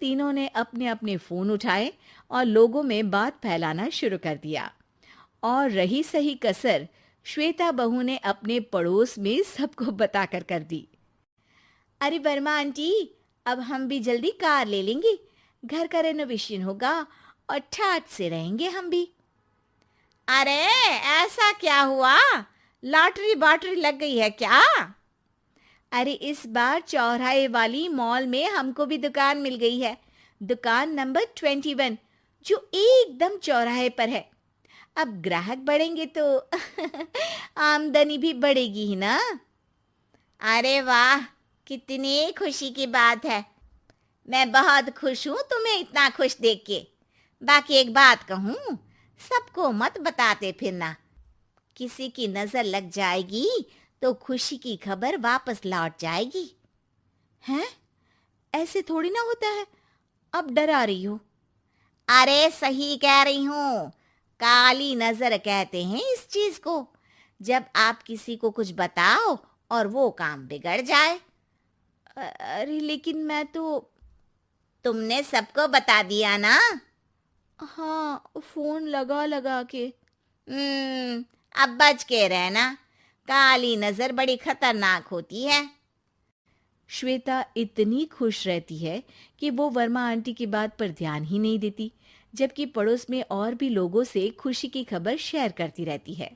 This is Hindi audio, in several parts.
तीनों ने अपने अपने फोन उठाए और लोगों में बात फैलाना शुरू कर दिया। और रही सही कसर श्वेता बहू ने अपने पड़ोस में सबको बताकर कर दी। अरे वर्मा आंटी, अब हम भी जल्दी कार ले लेंगे, घर का रेनोवेशन होगा और ठाट से रहेंगे हम भी। अरे ऐसा क्या हुआ, लॉटरी बाटरी लग गई है क्या? अरे इस बार चौराहे वाली मॉल में हमको भी दुकान मिल गई है, दुकान नंबर 21, जो एकदम चौराहे पर है। अब ग्राहक बढ़ेंगे तो आमदनी भी बढ़ेगी ही ना। अरे वाह, कितनी खुशी की बात है। मैं बहुत खुश हूँ तुम्हें इतना खुश देख के। बाकी एक बात कहूँ, सबको मत बताते फिरना, किसी की नजर लग जाएगी तो खुशी की खबर वापस लौट जाएगी। हैं? ऐसे थोड़ी ना होता है, अब डरा रही हो। अरे सही कह रही हूँ, काली नजर कहते हैं इस चीज को, जब आप किसी को कुछ बताओ और वो काम बिगड़ जाए। अरे लेकिन मैं तो। तुमने सबको बता दिया ना? हाँ, फोन लगा लगा के। अब बच के रहना, काली नजर बड़ी खतरनाक होती है। श्वेता इतनी खुश रहती है कि वो वर्मा आंटी की बात पर ध्यान ही नहीं देती, जबकि पड़ोस में और भी लोगों से खुशी की खबर शेयर करती रहती है।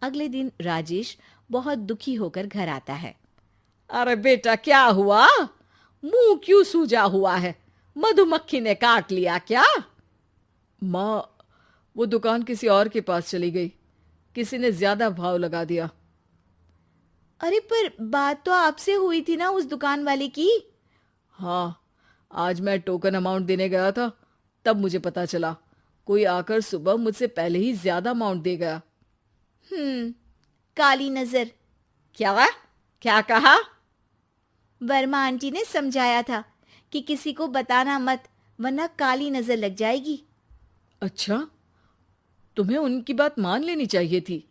अगले दिन राजेश बहुत दुखी होकर घर आता है। अरे बेटा, क्या हुआ? मुंह क्यों सूजा हुआ है? मधुमक्खी ने काट लिया क्या? माँ, वो दुकान किसी और के पास चली गई, किसी ने ज्यादा भाव लगा दिया। अरे पर बात तो आपसे हुई थी ना उस दुकान वाले की। हाँ, आज मैं टोकन अमाउंट देने गया था, तब मुझे पता चला कोई आकर सुबह मुझसे पहले ही ज्यादा अमाउंट दे गया। काली नजर। क्या क्या कहा? वर्मा आंटी ने समझाया था कि किसी को बताना मत, वरना काली नजर लग जाएगी। अच्छा, तुम्हें उनकी बात मान लेनी चाहिए थी।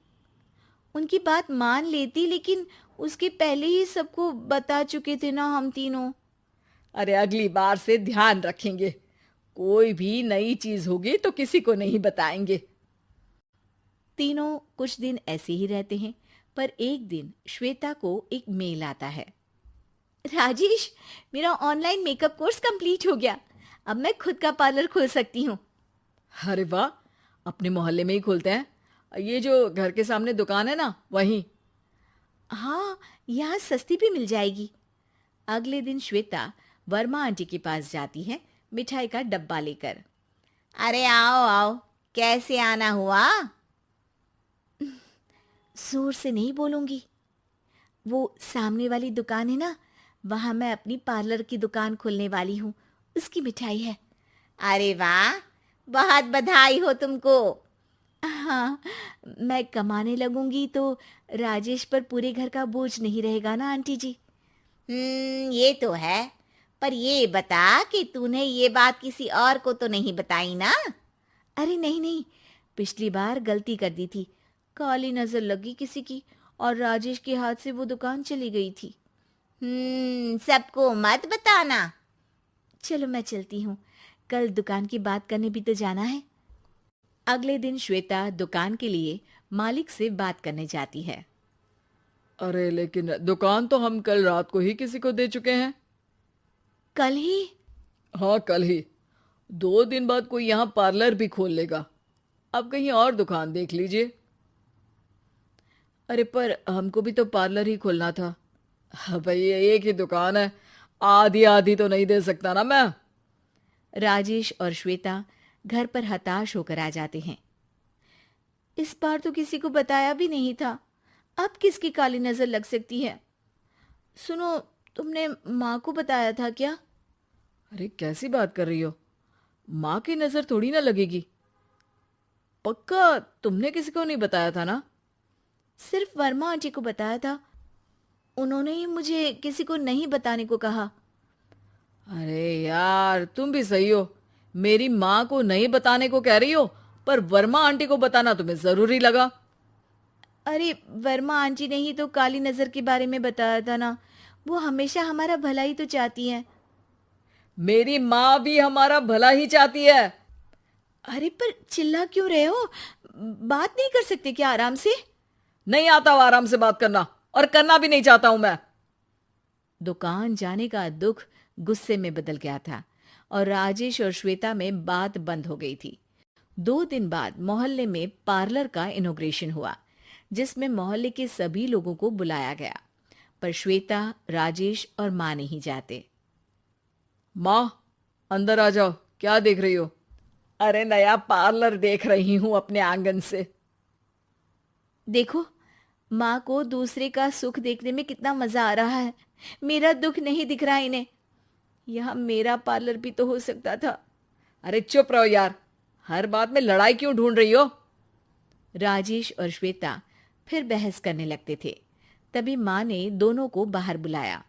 उनकी बात मान लेती, लेकिन उसके पहले ही सबको बता चुके थे ना हम तीनों। अरे अगली बार से ध्यान रखेंगे, कोई भी नई चीज होगी तो किसी को नहीं बताएंगे। तीनों कुछ दिन ऐसे ही रहते हैं, पर एक दिन श्वेता को एक मेल आता है। राजेश, मेरा ऑनलाइन मेकअप कोर्स कंप्लीट हो गया, अब मैं खुद का पार्लर खोल सकती हूँ। अरे वाह, अपने मोहल्ले में ही खोलते हैं? ये जो घर के सामने दुकान है ना, वहीं? हाँ, यहाँ सस्ती भी मिल जाएगी। अगले दिन श्वेता वर्मा आंटी के पास जाती है मिठाई का डब्बा लेकर। अरे आओ आओ, कैसे आना हुआ? जोर से नहीं बोलूंगी। वो सामने वाली दुकान है ना, वहां मैं अपनी पार्लर की दुकान खोलने वाली हूँ, उसकी मिठाई है। अरे वाह, बहुत बधाई हो तुमको। हाँ, मैं कमाने लगूंगी तो राजेश पर पूरे घर का बोझ नहीं रहेगा ना आंटी जी। ये तो है, पर ये बता कि तूने ये बात किसी और को तो नहीं बताई ना? अरे नहीं नहीं, पिछली बार गलती कर दी थी, काली नजर लगी किसी की और राजेश के हाथ से वो दुकान चली गई थी। सबको मत बताना। चलो मैं चलती हूँ, कल दुकान की बात करने भी तो जाना है। अगले दिन श्वेता दुकान के लिए मालिक से बात करने जाती है। अरे लेकिन दुकान तो हम कल रात को ही किसी को दे चुके हैं। कल ही? हाँ, कल ही। 2 दिन बाद कोई यहाँ पार्लर भी खोल लेगा, अब कहीं और दुकान देख लीजिए। अरे पर हमको भी तो पार्लर ही खोलना था। भाई एक ही दुकान है, आधी आधी तो नहीं दे सकता ना मैं। राजेश और श्वेता घर पर हताश होकर आ जाते हैं। इस बार तो किसी को बताया भी नहीं था, अब किसकी काली नजर लग सकती है? सुनो, तुमने माँ को बताया था क्या? अरे कैसी बात कर रही हो, माँ की नजर थोड़ी ना लगेगी। पक्का तुमने किसी को नहीं बताया था ना? सिर्फ वर्मा आंटी को बताया था, उन्होंने ही मुझे किसी को नहीं बताने को कहा। अरे यार, तुम भी सही हो, मेरी माँ को नहीं बताने को कह रही हो, पर वर्मा आंटी को बताना तुम्हें जरूरी लगा। अरे वर्मा आंटी ने ही तो काली नजर के बारे में बताया था ना, वो हमेशा हमारा भला ही तो चाहती हैं। मेरी माँ भी हमारा भला ही चाहती है। अरे पर चिल्ला क्यों रहे हो? बात नहीं कर सकते क्या आराम से? नहीं आता वो आराम से बात करना, और करना भी नहीं चाहता हूं मैं। दुकान जाने का दुख गुस्से में बदल गया था और राजेश और श्वेता में बात बंद हो गई थी। 2 दिन बाद मोहल्ले में पार्लर का इनॉग्रेशन हुआ, जिसमें मोहल्ले के सभी लोगों को बुलाया गया, पर श्वेता, राजेश और माँ नहीं जाते। माँ, अंदर आ जाओ, क्या देख रही हो? अरे नया पार्लर देख रही हूं अपने आंगन से। देखो, माँ को दूसरे का सुख देखने में कितना मजा आ रहा है। मेरा दुख नहीं दिख रहा इन्हें। यहाँ मेरा पार्लर भी तो हो सकता था। अरे चुप रहो यार, हर बात में लड़ाई क्यों ढूंढ रही हो? राजेश और श्वेता फिर बहस करने लगते थे। तभी माँ ने दोनों को बाहर बुलाया।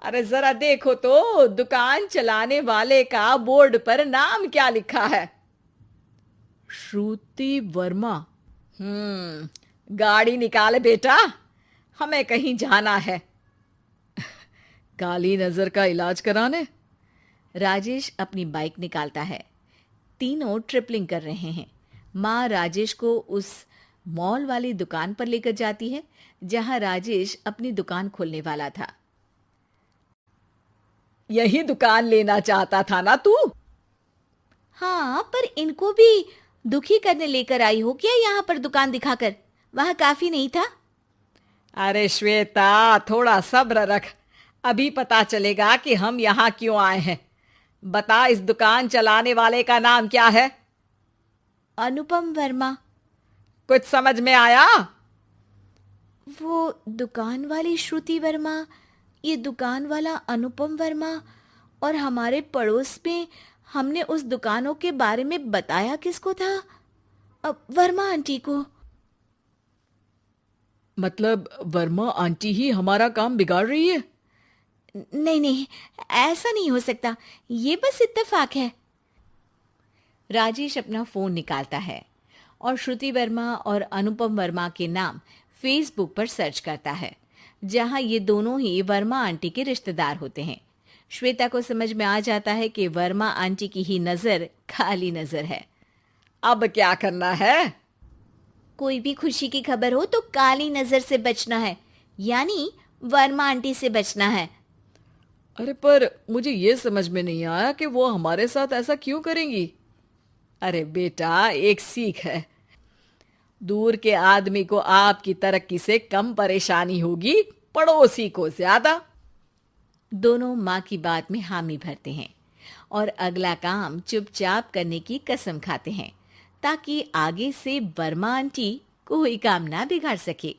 अरे जरा देखो तो, दुकान चलाने वाले का बोर्ड पर नाम क्या लिखा है? श्रुति वर्मा। गाड़ी निकाले बेटा, हमें कहीं जाना है। काली नजर का इलाज कराने? राजेश अपनी बाइक निकालता है। तीनों ट्रिपलिंग कर रहे हैं। माँ राजेश को उस मॉल वाली दुकान पर लेकर जाती है जहां राजेश अपनी दुकान खोलने वाला था। यही दुकान लेना चाहता था ना तू? हाँ, पर इनको भी दुखी करने लेकर आई हो क्या यहाँ पर दुकान दिखाकर? वहां काफी नहीं था? अरे श्वेता, थोड़ा सब्र रख, अभी पता चलेगा कि हम यहाँ क्यों आए हैं। बता, इस दुकान चलाने वाले का नाम क्या है? अनुपम वर्मा। कुछ समझ में आया? वो दुकान वाली श्रुति वर्मा, ये दुकान वाला अनुपम वर्मा, और हमारे पड़ोस में हमने उस दुकानों के बारे में बताया किसको था? अब वर्मा आंटी को। मतलब वर्मा आंटी ही हमारा काम बिगाड़ रही है? नहीं नहीं, ऐसा नहीं हो सकता, ये बस इत्तेफाक है। राजेश अपना फोन निकालता है और श्रुति वर्मा और अनुपम वर्मा के नाम फेसबुक पर सर्च करता है, जहां ये दोनों ही वर्मा आंटी के रिश्तेदार होते हैं। श्वेता को समझ में आ जाता है कि वर्मा आंटी की ही नजर काली नजर है। अब क्या करना है? कोई भी खुशी की खबर हो तो काली नजर से बचना है, यानी वर्मा आंटी से बचना है। अरे पर मुझे ये समझ में नहीं आया कि वो हमारे साथ ऐसा क्यों करेंगी। अरे बेटा, एक सीख है, दूर के आदमी को आपकी तरक्की से कम परेशानी होगी, पड़ोसी को ज्यादा। दोनों माँ की बात में हामी भरते हैं और अगला काम चुपचाप करने की कसम खाते हैं, ताकि आगे से वर्मा आंटी कोई काम ना बिगाड़ सके।